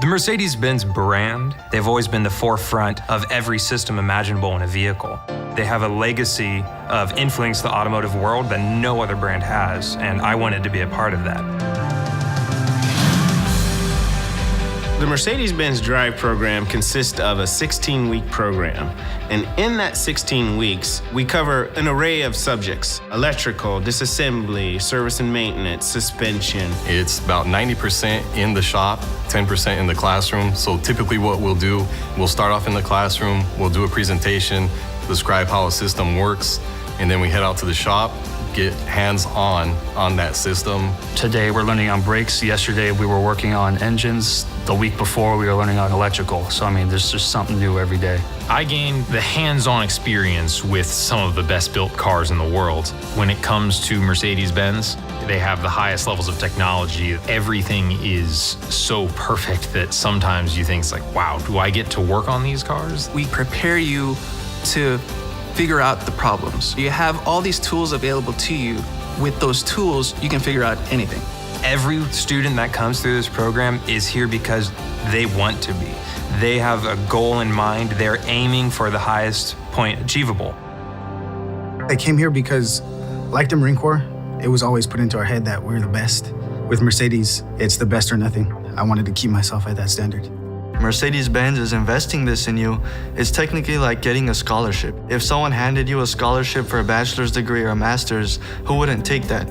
The Mercedes-Benz brand, they've always been the forefront of every system imaginable in a vehicle. They have a legacy of influencing the automotive world that no other brand has, and I wanted to be a part of that. The Mercedes-Benz Drive program consists of a 16-week program. And in that 16 weeks, we cover an array of subjects: electrical, disassembly, service and maintenance, suspension. It's about 90% in the shop, 10% in the classroom. So typically what we'll do, we'll start off in the classroom, we'll do a presentation, describe how a system works, and then we head out to the shop, get hands-on on that system. Today we're learning on brakes. Yesterday we were working on engines. The week before we were learning on electrical. So I mean, there's just something new every day. I gained the hands-on experience with some of the best built cars in the world. When it comes to Mercedes-Benz, they have the highest levels of technology. Everything is so perfect that sometimes you think it's like, wow, do I get to work on these cars? We prepare you to figure out the problems. You have all these tools available to you. With those tools, you can figure out anything. Every student that comes through this program is here because they want to be. They have a goal in mind. They're aiming for the highest point achievable. I came here because, like the Marine Corps, it was always put into our head that we're the best. With Mercedes, it's the best or nothing. I wanted to keep myself at that standard. Mercedes-Benz is investing this in you. It's technically like getting a scholarship. If someone handed you a scholarship for a bachelor's degree or a master's, who wouldn't take that?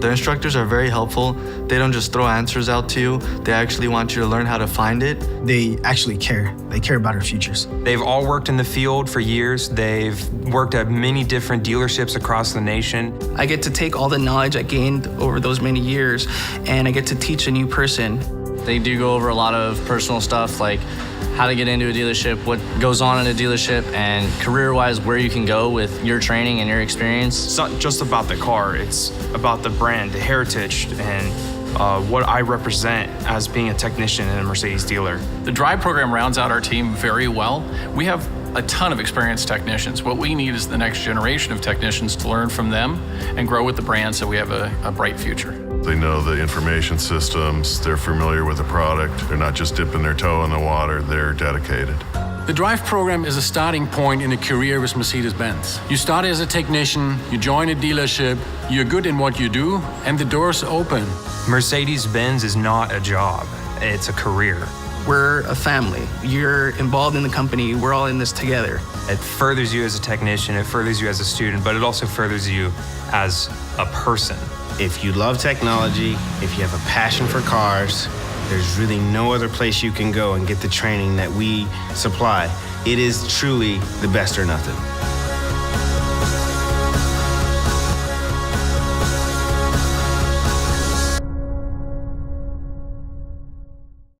The instructors are very helpful. They don't just throw answers out to you. They actually want you to learn how to find it. They actually care. They care about our futures. They've all worked in the field for years. They've worked at many different dealerships across the nation. I get to take all the knowledge I gained over those many years, and I get to teach a new person. They do go over a lot of personal stuff, like how to get into a dealership, what goes on in a dealership, and career-wise, where you can go with your training and your experience. It's not just about the car, it's about the brand, the heritage, and what I represent as being a technician in a Mercedes dealer. The Drive program rounds out our team very well. We have a ton of experienced technicians. What we need is the next generation of technicians to learn from them and grow with the brand so we have a bright future. They know the information systems, they're familiar with the product, they're not just dipping their toe in the water, they're dedicated. The Drive program is a starting point in a career with Mercedes-Benz. You start as a technician, you join a dealership, you're good in what you do, and the doors open. Mercedes-Benz is not a job, it's a career. We're a family. You're involved in the company. We're all in this together. It furthers you as a technician, it furthers you as a student, but it also furthers you as a person. If you love technology, if you have a passion for cars, there's really no other place you can go and get the training that we supply. It is truly the best or nothing.